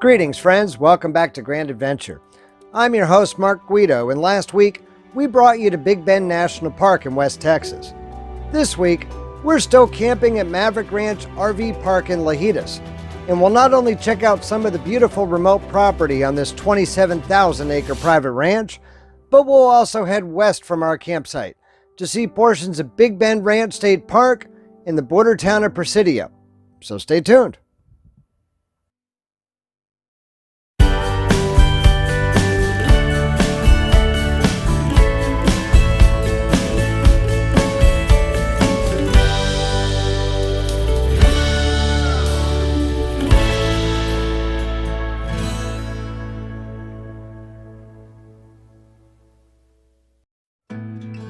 Greetings, friends. Welcome back to Grand Adventure. I'm your host, Mark Guido, and last week we brought you to Big Bend National Park in West Texas. This week, we're still camping at Maverick Ranch RV Park in Lajitas, and we'll not only check out some of the beautiful remote property on this 27,000-acre private ranch, but we'll also head west from our campsite to see portions of Big Bend Ranch State Park in the border town of Presidio. So stay tuned.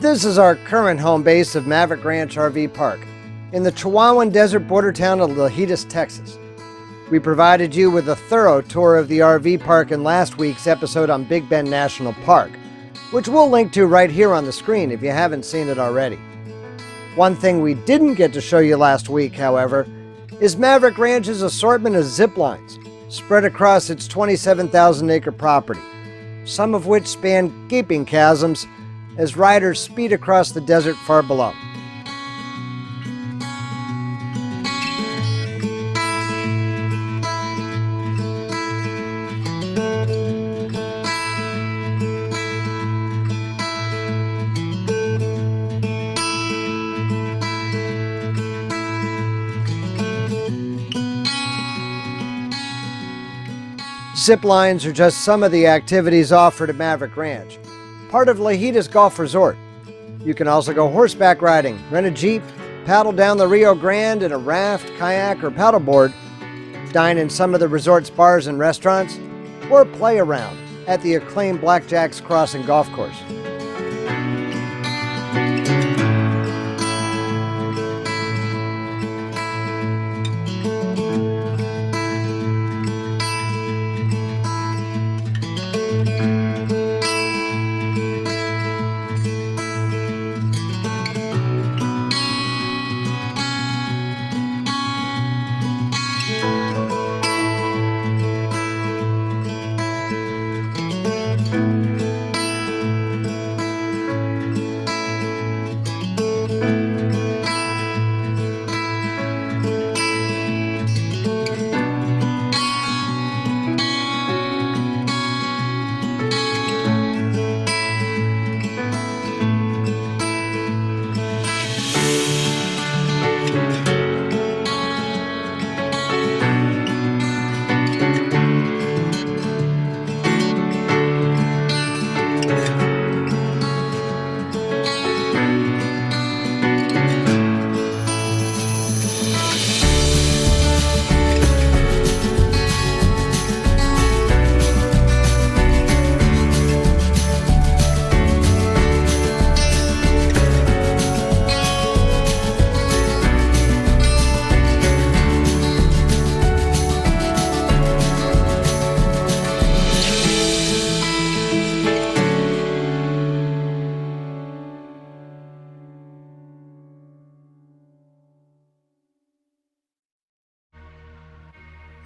This is our current home base of Maverick Ranch RV Park in the Chihuahuan Desert border town of Lajitas, Texas. We provided you with a thorough tour of the RV park in last week's episode on Big Bend National Park, which we'll link to right here on the screen if you haven't seen it already. One thing we didn't get to show you last week, however, is Maverick Ranch's assortment of zip lines spread across its 27,000-acre property, some of which span gaping chasms as riders speed across the desert far below. Zip lines are just some of the activities offered at Maverick Ranch, part of Lajitas Golf Resort. You can also go horseback riding, rent a Jeep, paddle down the Rio Grande in a raft, kayak, or paddleboard, dine in some of the resort's bars and restaurants, or play around at the acclaimed Blackjack's Crossing Golf Course.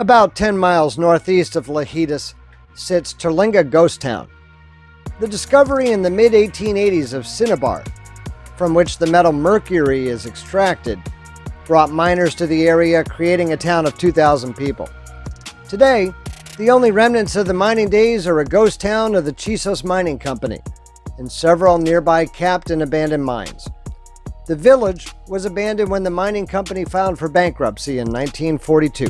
About 10 miles northeast of Lajitas sits Terlingua Ghost Town, the discovery in the mid-1880s of cinnabar, from which the metal mercury is extracted, brought miners to the area, creating a town of 2,000 people. Today, the only remnants of the mining days are a ghost town of the Chisos Mining Company and several nearby capped and abandoned mines. The village was abandoned when the mining company filed for bankruptcy in 1942.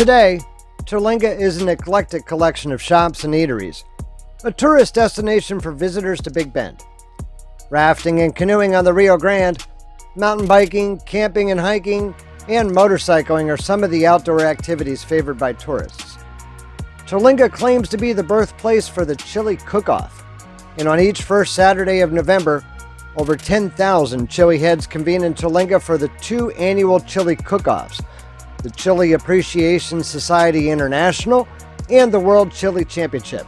Today, Terlingua is an eclectic collection of shops and eateries, a tourist destination for visitors to Big Bend. Rafting and canoeing on the Rio Grande, mountain biking, camping and hiking, and motorcycling are some of the outdoor activities favored by tourists. Terlingua claims to be the birthplace for the chili cook-off, and on each first Saturday of November, over 10,000 chili heads convene in Terlingua for the 2 annual chili cook-offs, the Chili Appreciation Society International and the World Chili Championship.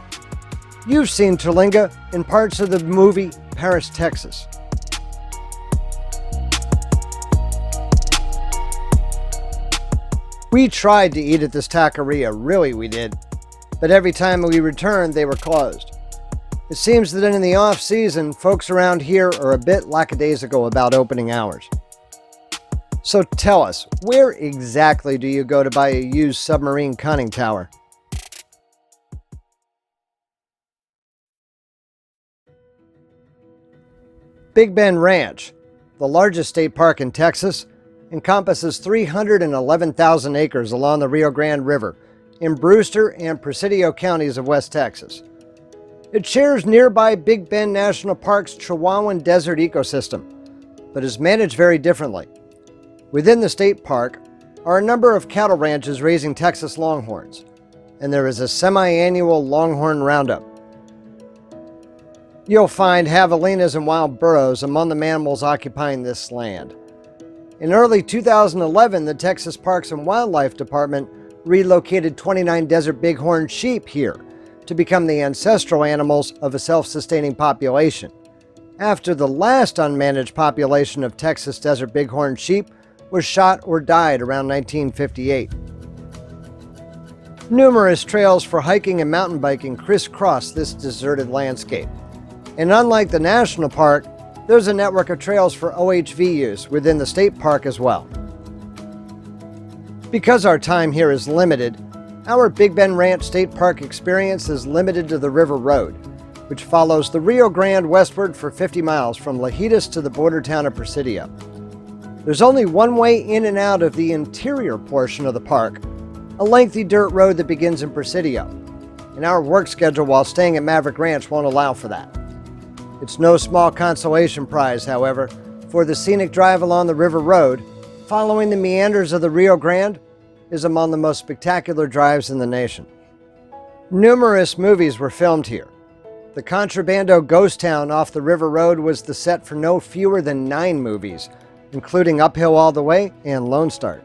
You've seen Terlingua in parts of the movie Paris, Texas. We tried to eat at this taqueria, really we did, but every time we returned they were closed. It seems that in the off-season, folks around here are a bit lackadaisical about opening hours. So tell us, where exactly do you go to buy a used submarine conning tower? Big Bend Ranch, the largest state park in Texas, encompasses 311,000 acres along the Rio Grande River in Brewster and Presidio counties of West Texas. It shares nearby Big Bend National Park's Chihuahuan Desert ecosystem, but is managed very differently. Within the state park are a number of cattle ranches raising Texas longhorns, and there is a semi-annual longhorn roundup. You'll find javelinas and wild burros among the mammals occupying this land. In early 2011, the Texas Parks and Wildlife Department relocated 29 desert bighorn sheep here to become the ancestral animals of a self-sustaining population, after the last unmanaged population of Texas desert bighorn sheep was shot or died around 1958. Numerous trails for hiking and mountain biking crisscross this deserted landscape. And unlike the national park, there's a network of trails for OHV use within the state park as well. Because our time here is limited, our Big Bend Ranch State Park experience is limited to the River Road, which follows the Rio Grande westward for 50 miles from Lajitas to the border town of Presidio. There's only one way in and out of the interior portion of the park, a lengthy dirt road that begins in Presidio, and our work schedule while staying at Maverick Ranch won't allow for that. It's no small consolation prize, however, for the scenic drive along the River Road, following the meanders of the Rio Grande, is among the most spectacular drives in the nation. Numerous movies were filmed here. The Terlingua Ghost Town off the River Road was the set for no fewer than 9 movies, including Uphill All the Way and Lone Start.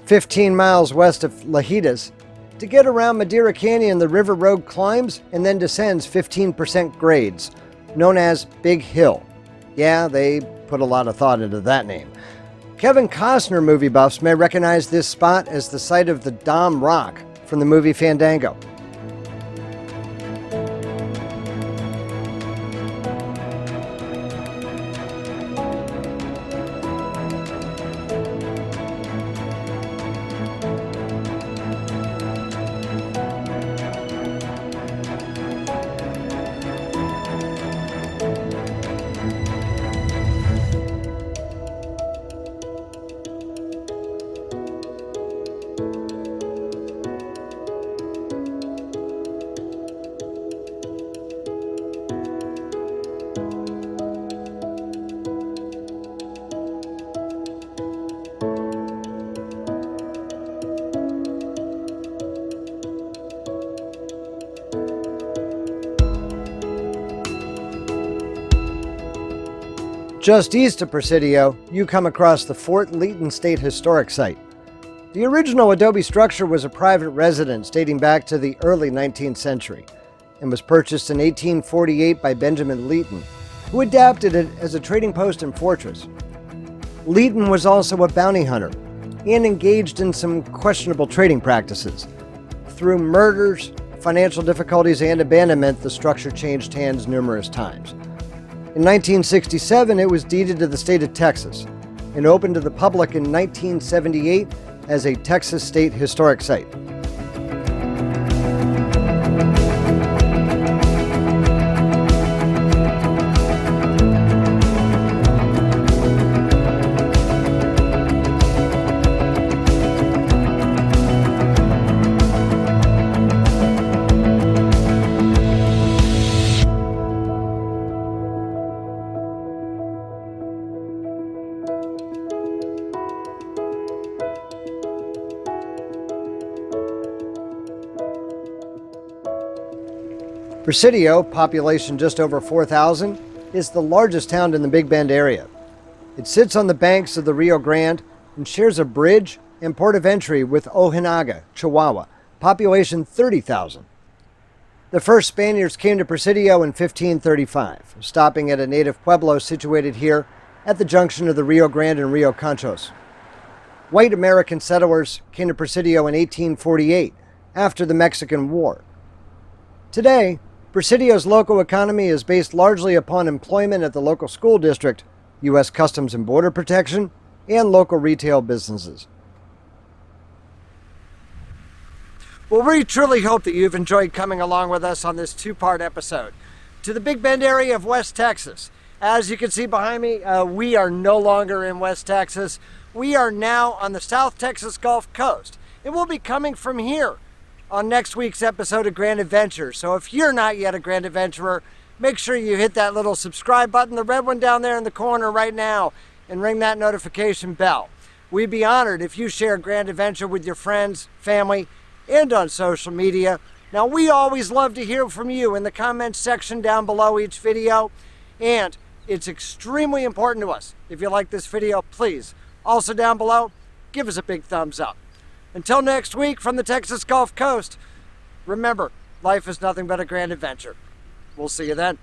15 miles west of Lajitas, to get around Madeira Canyon, the River Road climbs and then descends 15% grades, known as Big Hill. Yeah, they put a lot of thought into that name. Kevin Costner movie buffs may recognize this spot as the site of the Dom Rock from the movie Fandango. Just east of Presidio, you come across the Fort Leaton State Historic Site. The original adobe structure was a private residence dating back to the early 19th century and was purchased in 1848 by Benjamin Leaton, who adapted it as a trading post and fortress. Leaton was also a bounty hunter and engaged in some questionable trading practices. Through murders, financial difficulties, and abandonment, the structure changed hands numerous times. In 1967, it was deeded to the state of Texas and opened to the public in 1978 as a Texas State Historic Site. Presidio, population just over 4,000, is the largest town in the Big Bend area. It sits on the banks of the Rio Grande and shares a bridge and port of entry with Ojinaga, Chihuahua, population 30,000. The first Spaniards came to Presidio in 1535, stopping at a native pueblo situated here at the junction of the Rio Grande and Rio Conchos. White American settlers came to Presidio in 1848 after the Mexican War. Today, Presidio's local economy is based largely upon employment at the local school district, U.S. Customs and Border Protection, and local retail businesses. Well, we truly hope that you've enjoyed coming along with us on this two-part episode to the Big Bend area of West Texas. As you can see behind me, we are no longer in West Texas. We are now on the South Texas Gulf Coast, and we'll be coming from here on next week's episode of Grand Adventure. So if you're not yet a Grand Adventurer, make sure you hit that little subscribe button, the red one down there in the corner right now, and ring that notification bell. We'd be honored if you share Grand Adventure with your friends, family, and on social media. Now, we always love to hear from you in the comments section down below each video, and it's extremely important to us. If you like this video, please, also down below, give us a big thumbs up. Until next week from the Texas Gulf Coast, remember, life is nothing but a grand adventure. We'll see you then.